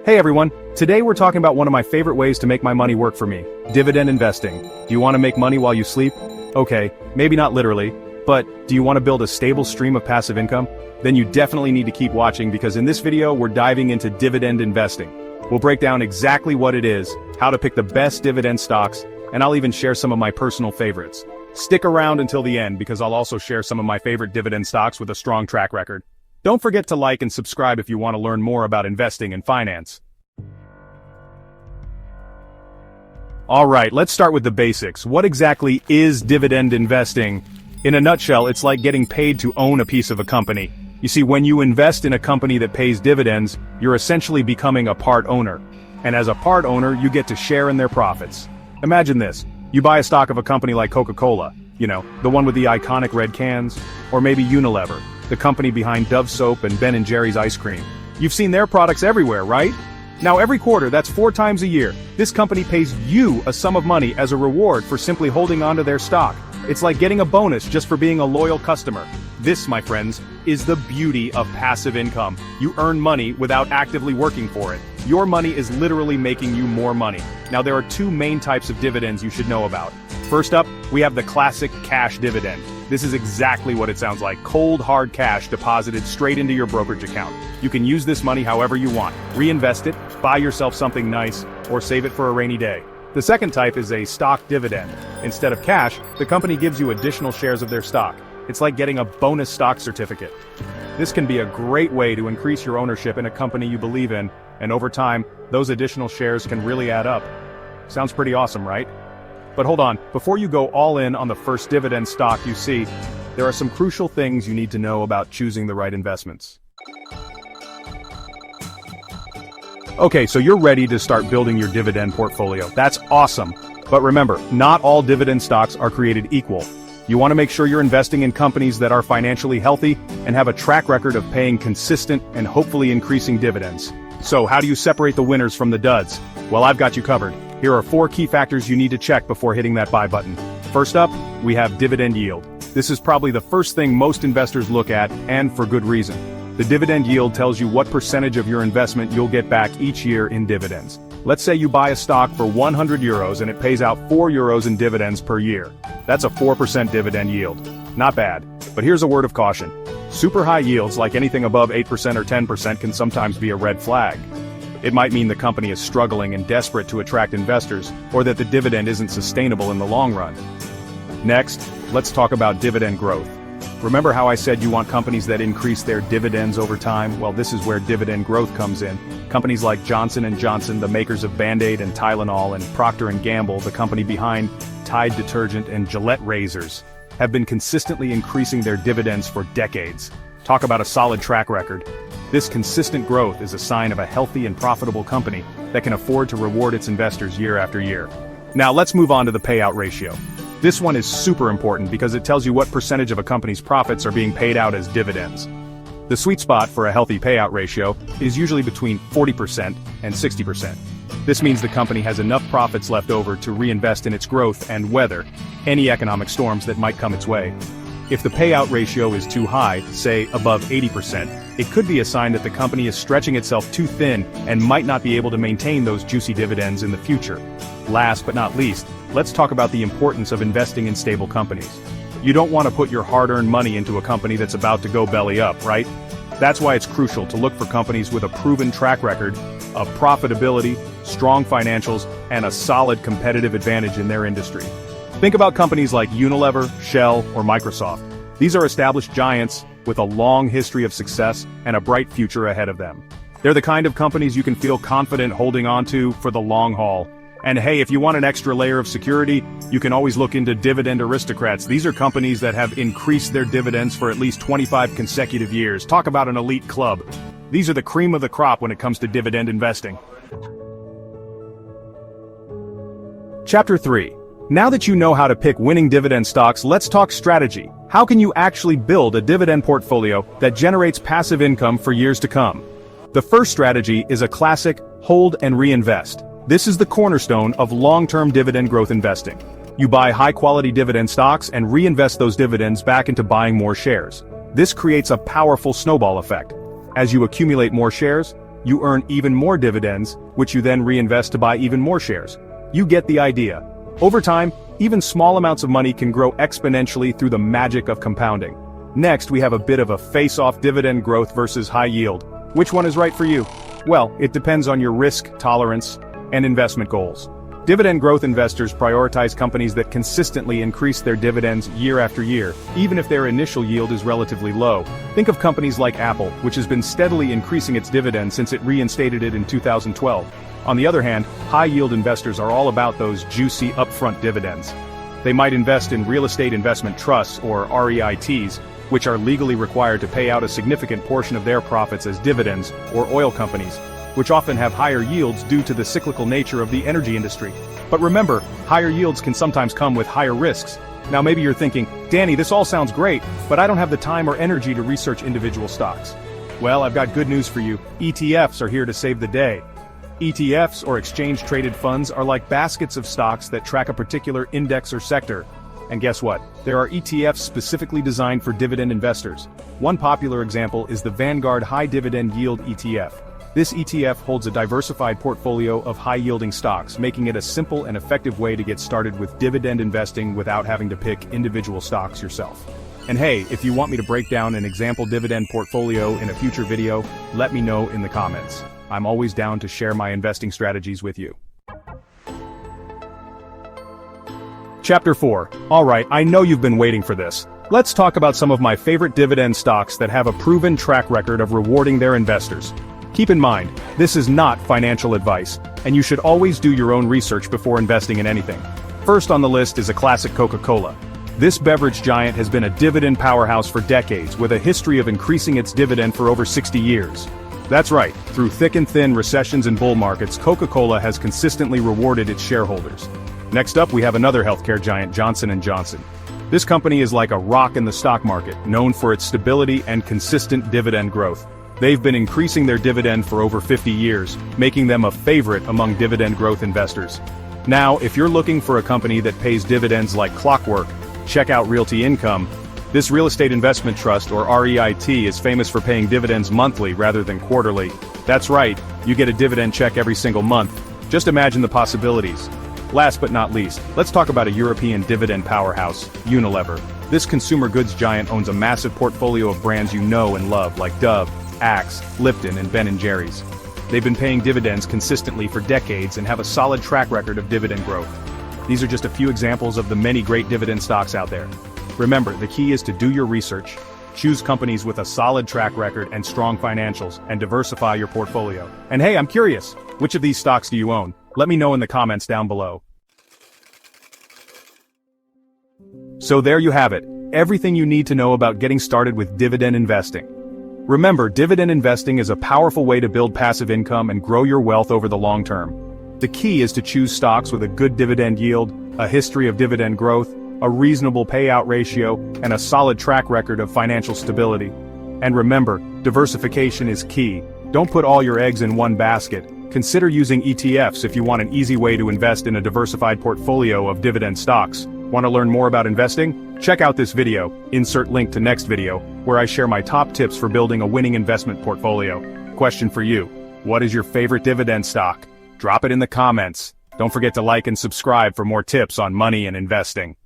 Hey everyone, today we're talking about one of my favorite ways to make my money work for me, dividend investing. Do you want to make money while you sleep? Okay, maybe not literally, but do you want to build a stable stream of passive income? Then you definitely need to keep watching because in this video we're diving into dividend investing. We'll break down exactly what it is, how to pick the best dividend stocks, and I'll even share some of my personal favorites. Stick around until the end because I'll also share some of my favorite dividend stocks with a strong track record. Don't forget to like and subscribe if you want to learn more about investing and finance. Alright, let's start with the basics. What exactly is dividend investing? In a nutshell, it's like getting paid to own a piece of a company. You see, when you invest in a company that pays dividends, you're essentially becoming a part owner. And as a part owner, you get to share in their profits. Imagine this. You buy a stock of a company like Coca-Cola, the one with the iconic red cans, or maybe Unilever, the company behind Dove soap and Ben & Jerry's ice cream. You've seen their products everywhere, right? Now every quarter, that's 4 times a year, this company pays you a sum of money as a reward for simply holding onto their stock. It's like getting a bonus just for being a loyal customer. This, my friends, is the beauty of passive income. You earn money without actively working for it. Your money is literally making you more money. Now there are 2 main types of dividends you should know about. First up, we have the classic cash dividend. This is exactly what it sounds like, cold hard cash deposited straight into your brokerage account. You can use this money however you want, reinvest it, buy yourself something nice, or save it for a rainy day. The second type is a stock dividend. Instead of cash, the company gives you additional shares of their stock. It's like getting a bonus stock certificate. This can be a great way to increase your ownership in a company you believe in, and over time, those additional shares can really add up. Sounds pretty awesome, right? But hold on, before you go all in on the first dividend stock you see, there are some crucial things you need to know about choosing the right investments. Okay, so you're ready to start building your dividend portfolio. That's awesome. But remember, not all dividend stocks are created equal. You want to make sure you're investing in companies that are financially healthy and have a track record of paying consistent and hopefully increasing dividends. So how do you separate the winners from the duds? Well, I've got you covered. Here are 4 key factors you need to check before hitting that buy button. First up, we have dividend yield. This is probably the first thing most investors look at, and for good reason. The dividend yield tells you what percentage of your investment you'll get back each year in dividends. Let's say you buy a stock for 100 euros and it pays out 4 euros in dividends per year. That's a 4% dividend yield. Not bad. But here's a word of caution. Super high yields, like anything above 8% or 10%, can sometimes be a red flag. It might mean the company is struggling and desperate to attract investors, or that the dividend isn't sustainable in the long run. Next, let's talk about dividend growth. Remember how I said you want companies that increase their dividends over time? Well, this is where dividend growth comes in. Companies like Johnson & Johnson, the makers of Band-Aid and Tylenol, and Procter & Gamble, the company behind Tide detergent and Gillette razors, have been consistently increasing their dividends for decades. Talk about a solid track record. This consistent growth is a sign of a healthy and profitable company that can afford to reward its investors year after year. Now let's move on to the payout ratio. This one is super important because it tells you what percentage of a company's profits are being paid out as dividends. The sweet spot for a healthy payout ratio is usually between 40% and 60%. This means the company has enough profits left over to reinvest in its growth and weather any economic storms that might come its way. If the payout ratio is too high, say above 80%, it could be a sign that the company is stretching itself too thin and might not be able to maintain those juicy dividends in the future. Last but not least, let's talk about the importance of investing in stable companies. You don't want to put your hard-earned money into a company that's about to go belly up, right? That's why it's crucial to look for companies with a proven track record of profitability, strong financials, and a solid competitive advantage in their industry. Think about companies like Unilever, Shell, or Microsoft. These are established giants with a long history of success and a bright future ahead of them. They're the kind of companies you can feel confident holding on to for the long haul. And hey, if you want an extra layer of security, you can always look into dividend aristocrats. These are companies that have increased their dividends for at least 25 consecutive years. Talk about an elite club. These are the cream of the crop when it comes to dividend investing. Chapter 3. Now that you know how to pick winning dividend stocks, let's talk strategy. How can you actually build a dividend portfolio that generates passive income for years to come? The first strategy is a classic hold and reinvest. This is the cornerstone of long-term dividend growth investing. You buy high-quality dividend stocks and reinvest those dividends back into buying more shares. This creates a powerful snowball effect. As you accumulate more shares, you earn even more dividends, which you then reinvest to buy even more shares. You get the idea. Over time, even small amounts of money can grow exponentially through the magic of compounding. Next, we have a bit of a face-off: dividend growth versus high yield. Which one is right for you? Well, it depends on your risk tolerance and investment goals. Dividend growth investors prioritize companies that consistently increase their dividends year after year, even if their initial yield is relatively low. Think of companies like Apple, which has been steadily increasing its dividend since it reinstated it in 2012. On the other hand, high-yield investors are all about those juicy upfront dividends. They might invest in real estate investment trusts, or REITs, which are legally required to pay out a significant portion of their profits as dividends, or oil companies, which often have higher yields due to the cyclical nature of the energy industry. But remember, higher yields can sometimes come with higher risks. Now maybe you're thinking, Danny, this all sounds great, but I don't have the time or energy to research individual stocks. Well, I've got good news for you. ETFs are here to save the day. ETFs, or exchange-traded funds, are like baskets of stocks that track a particular index or sector. And guess what? There are ETFs specifically designed for dividend investors. One popular example is the Vanguard High Dividend Yield ETF. This ETF holds a diversified portfolio of high-yielding stocks, making it a simple and effective way to get started with dividend investing without having to pick individual stocks yourself. And hey, if you want me to break down an example dividend portfolio in a future video, let me know in the comments. I'm always down to share my investing strategies with you. Chapter 4. Alright, I know you've been waiting for this. Let's talk about some of my favorite dividend stocks that have a proven track record of rewarding their investors. Keep in mind, this is not financial advice, and you should always do your own research before investing in anything. First on the list is a classic Coca-Cola. This beverage giant has been a dividend powerhouse for decades, with a history of increasing its dividend for over 60 years. That's right, through thick and thin recessions and bull markets, Coca-Cola has consistently rewarded its shareholders. Next up, we have another healthcare giant, Johnson & Johnson. This company is like a rock in the stock market, known for its stability and consistent dividend growth. They've been increasing their dividend for over 50 years, making them a favorite among dividend growth investors. Now, if you're looking for a company that pays dividends like clockwork, check out Realty Income. This real estate investment trust, or REIT, is famous for paying dividends monthly rather than quarterly. That's right, you get a dividend check every single month. Just imagine the possibilities. Last but not least, let's talk about a European dividend powerhouse, Unilever. This consumer goods giant owns a massive portfolio of brands you know and love, like Dove, Axe, Lipton, and Ben & Jerry's. They've been paying dividends consistently for decades and have a solid track record of dividend growth. These are just a few examples of the many great dividend stocks out there. Remember, the key is to do your research, choose companies with a solid track record and strong financials, and diversify your portfolio. And hey, I'm curious, which of these stocks do you own? Let me know in the comments down below. So there you have it, everything you need to know about getting started with dividend investing. Remember, dividend investing is a powerful way to build passive income and grow your wealth over the long term. The key is to choose stocks with a good dividend yield, a history of dividend growth, a reasonable payout ratio, and a solid track record of financial stability. And remember, diversification is key. Don't put all your eggs in one basket. Consider using ETFs if you want an easy way to invest in a diversified portfolio of dividend stocks. Want to learn more about investing? Check out this video, insert link to next video, where I share my top tips for building a winning investment portfolio. Question for you: what is your favorite dividend stock? Drop it in the comments. Don't forget to like and subscribe for more tips on money and investing.